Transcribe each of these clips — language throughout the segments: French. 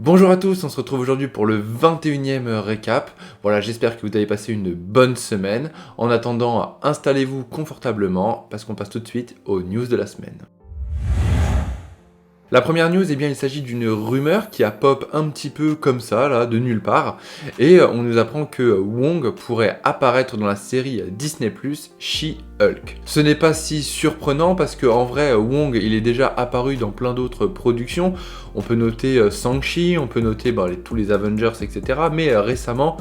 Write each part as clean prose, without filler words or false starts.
Bonjour à tous, on se retrouve aujourd'hui pour le 21e récap. Voilà, j'espère que vous avez passé une bonne semaine. En attendant, installez-vous confortablement parce qu'on passe tout de suite aux news de la semaine. La première news, il s'agit d'une rumeur qui a pop un petit peu comme ça, là, de nulle part, et on nous apprend que Wong pourrait apparaître dans la série Disney+, She-Hulk. Ce n'est pas si surprenant parce qu'en vrai, Wong, il est déjà apparu dans plein d'autres productions. On peut noter Shang-Chi, on peut noter tous les Avengers, etc. Mais récemment,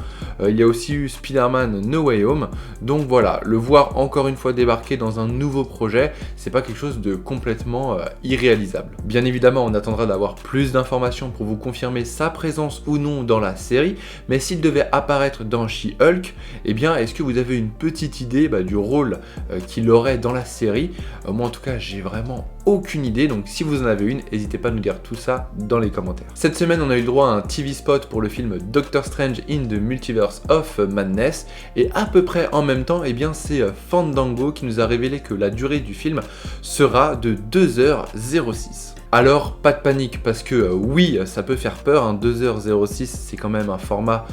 il y a aussi eu Spider-Man No Way Home. Donc voilà, le voir encore une fois débarquer dans un nouveau projet, c'est pas quelque chose de complètement irréalisable. Bien évidemment, on attendra d'avoir plus d'informations pour vous confirmer sa présence ou non dans la série, mais s'il devait apparaître dans She-Hulk, est-ce que vous avez une petite idée du rôle qu'il aurait dans la série? Moi en tout cas, j'ai vraiment aucune idée, donc si vous en avez une, n'hésitez pas à nous dire tout ça dans les commentaires. Cette semaine, on a eu le droit à un TV spot pour le film Doctor Strange in the Multiverse of Madness, et à peu près en même temps, c'est Fandango qui nous a révélé que la durée du film sera de 2h06. Alors, pas de panique, parce que oui, ça peut faire peur, 2h06, c'est quand même un format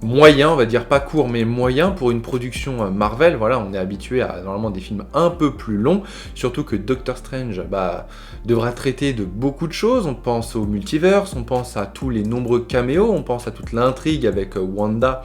moyen, on va dire pas court mais moyen pour une production Marvel. Voilà, on est habitué à normalement des films un peu plus longs, surtout que Doctor Strange devra traiter de beaucoup de choses. On pense au multiverse, on pense à tous les nombreux caméos, on pense à toute l'intrigue avec Wanda,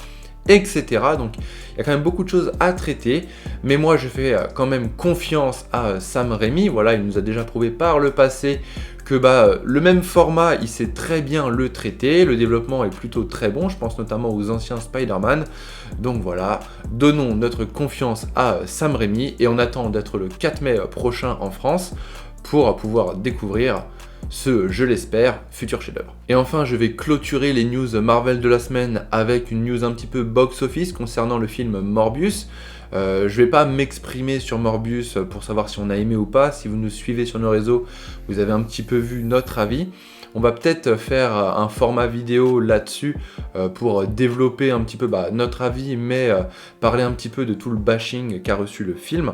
etc. Donc il y a quand même beaucoup de choses à traiter, mais moi je fais quand même confiance à Sam Raimi. Voilà, il nous a déjà prouvé par le passé que le même format, il sait très bien le traiter, le développement est plutôt très bon, je pense notamment aux anciens Spider-Man. Donc voilà, donnons notre confiance à Sam Raimi et on attend d'être le 4 mai prochain en France pour pouvoir découvrir ce, je l'espère, futur chef-d'œuvre. Et enfin, je vais clôturer les news Marvel de la semaine avec une news un petit peu box-office concernant le film Morbius. Je vais pas m'exprimer sur Morbius pour savoir si on a aimé ou pas. Si vous nous suivez sur nos réseaux, vous avez un petit peu vu notre avis. On va peut-être faire un format vidéo là-dessus pour développer un petit peu notre avis, mais parler un petit peu de tout le bashing qu'a reçu le film.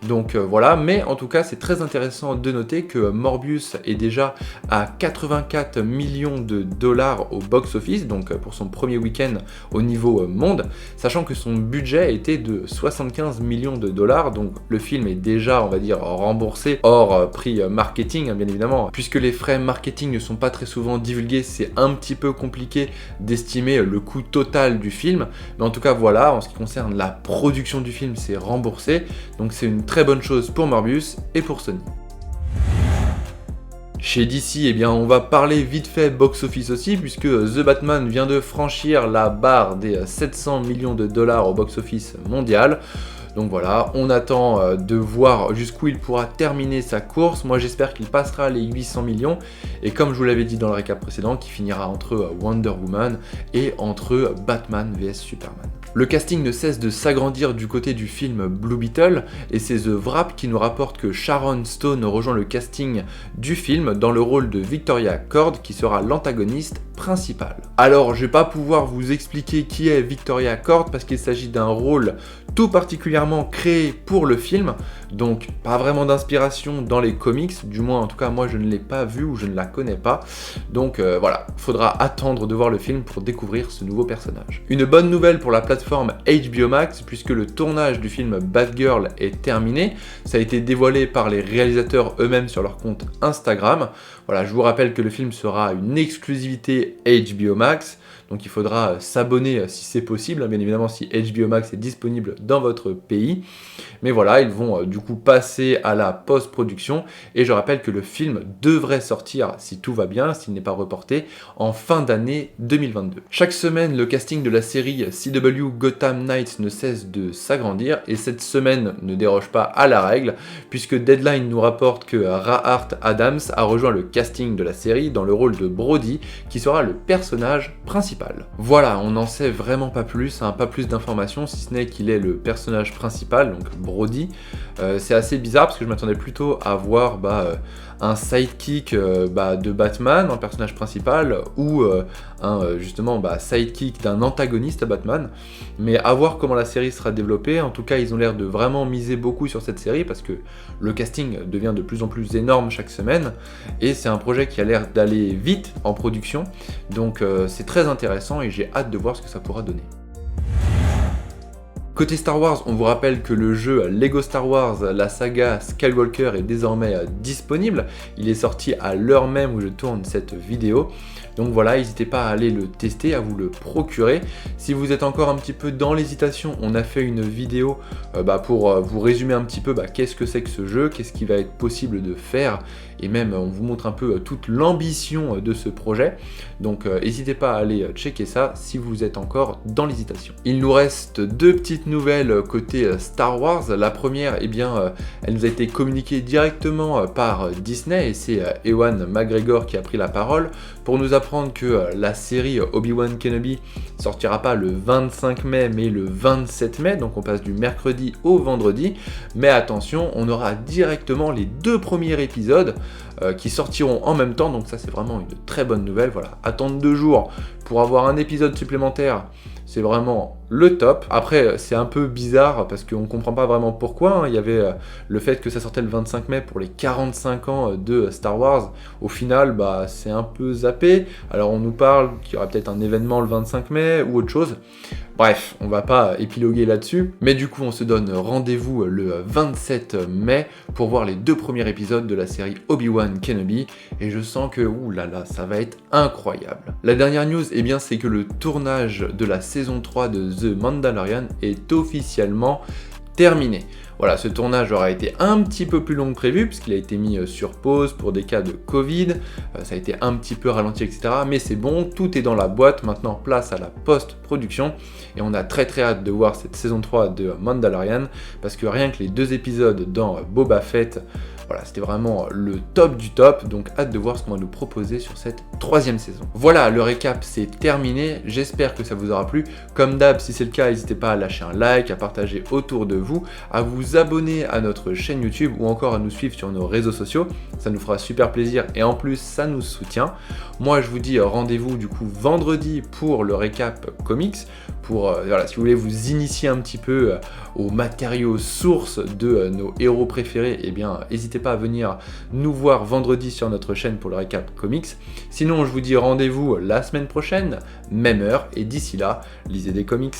Donc voilà, mais en tout cas c'est très intéressant de noter que Morbius est déjà à 84 millions de dollars au box-office, donc pour son premier week-end au niveau monde, sachant que son budget était de 75 millions de dollars, donc le film est déjà, on va dire, remboursé, hors prix marketing, bien évidemment, puisque les frais marketing ne sont pas très souvent divulgués, c'est un petit peu compliqué d'estimer le coût total du film, mais en tout cas voilà, en ce qui concerne la production du film, c'est remboursé, donc c'est une très bonne chose pour Morbius et pour Sony. Chez DC, on va parler vite fait box-office aussi, puisque The Batman vient de franchir la barre des 700 millions de dollars au box-office mondial. Donc voilà, on attend de voir jusqu'où il pourra terminer sa course. Moi j'espère qu'il passera les 800 millions, et comme je vous l'avais dit dans le récap précédent, qu'il finira entre Wonder Woman et entre Batman vs Superman. Le casting ne cesse de s'agrandir du côté du film Blue Beetle, et c'est The Wrap qui nous rapporte que Sharon Stone rejoint le casting du film dans le rôle de Victoria Kord, qui sera l'antagoniste principal. Alors je vais pas pouvoir vous expliquer qui est Victoria Kord parce qu'il s'agit d'un rôle tout particulièrement créé pour le film, donc pas vraiment d'inspiration dans les comics, du moins en tout cas moi je ne l'ai pas vu ou je ne la connais pas, donc voilà, faudra attendre de voir le film pour découvrir ce nouveau personnage. Une bonne nouvelle pour la plateforme HBO Max, puisque le tournage du film Batgirl est terminé, ça a été dévoilé par les réalisateurs eux-mêmes sur leur compte Instagram. Voilà, je vous rappelle que le film sera une exclusivité HBO Max, donc il faudra s'abonner si c'est possible, bien évidemment si HBO Max est disponible dans votre pays. Mais voilà, ils vont du coup passer à la post-production, et je rappelle que le film devrait sortir, si tout va bien, s'il n'est pas reporté, en fin d'année 2022. Chaque semaine, le casting de la série CW Gotham Knights ne cesse de s'agrandir, et cette semaine ne déroge pas à la règle, puisque Deadline nous rapporte que Rahart Adams a rejoint le casting de la série dans le rôle de Brody, qui sera le personnage principal. principal. Voilà, on n'en sait vraiment pas plus, hein, pas plus d'informations, si ce n'est qu'il est le personnage principal, donc Brody. C'est assez bizarre parce que je m'attendais plutôt à voir un sidekick de Batman, un personnage principal, ou justement sidekick d'un antagoniste à Batman. Mais à voir comment la série sera développée. En tout cas, ils ont l'air de vraiment miser beaucoup sur cette série parce que le casting devient de plus en plus énorme chaque semaine et c'est un projet qui a l'air d'aller vite en production. Donc c'est très intéressant et j'ai hâte de voir ce que ça pourra donner. Côté Star Wars, on vous rappelle que le jeu Lego Star Wars, la saga Skywalker est désormais disponible. Il est sorti à l'heure même où je tourne cette vidéo. Donc voilà, n'hésitez pas à aller le tester, à vous le procurer. Si vous êtes encore un petit peu dans l'hésitation, on a fait une vidéo pour vous résumer un petit peu qu'est-ce que c'est que ce jeu, qu'est-ce qui va être possible de faire, et même on vous montre un peu toute l'ambition de ce projet. Donc n'hésitez pas à aller checker ça si vous êtes encore dans l'hésitation. Il nous reste deux petites nouvelles côté Star Wars. La première, elle nous a été communiquée directement par Disney et c'est Ewan McGregor qui a pris la parole pour nous apprendre que la série Obi-Wan Kenobi sortira pas le 25 mai mais le 27 mai, donc on passe du mercredi au vendredi. Mais attention, on aura directement les deux premiers épisodes qui sortiront en même temps, donc ça c'est vraiment une très bonne nouvelle. Voilà, attendre 2 jours pour avoir un épisode supplémentaire, c'est vraiment le top. Après, c'est un peu bizarre parce qu'on comprend pas vraiment pourquoi. Il y avait le fait que ça sortait le 25 mai pour les 45 ans de Star Wars. Au final, c'est un peu zappé. Alors on nous parle qu'il y aura peut-être un événement le 25 mai ou autre chose. Bref, on va pas épiloguer là-dessus. Mais du coup, on se donne rendez-vous le 27 mai pour voir les 2 premiers épisodes de la série Obi-Wan Kenobi. Et je sens que, ça va être incroyable. La dernière news, c'est que le tournage de la saison 3 de The Mandalorian est officiellement terminé. Voilà, ce tournage aura été un petit peu plus long que prévu puisqu'il a été mis sur pause pour des cas de Covid, ça a été un petit peu ralenti, etc. Mais c'est bon, tout est dans la boîte, maintenant place à la post-production et on a très hâte de voir cette saison 3 de Mandalorian parce que rien que les 2 épisodes dans Boba Fett, voilà, c'était vraiment le top du top, donc hâte de voir ce qu'on va nous proposer sur cette 3e saison. Voilà, le récap c'est terminé, j'espère que ça vous aura plu. Comme d'hab, si c'est le cas, n'hésitez pas à lâcher un like, à partager autour de vous, à vous abonner à notre chaîne YouTube ou encore à nous suivre sur nos réseaux sociaux, ça nous fera super plaisir et en plus ça nous soutient. Moi je vous dis rendez-vous du coup vendredi pour le récap comics, pour si vous voulez vous initier un petit peu aux matériaux sources de nos héros préférés, n'hésitez pas à venir nous voir vendredi sur notre chaîne pour le récap comics. Sinon, je vous dis rendez-vous la semaine prochaine, même heure, et d'ici là, lisez des comics.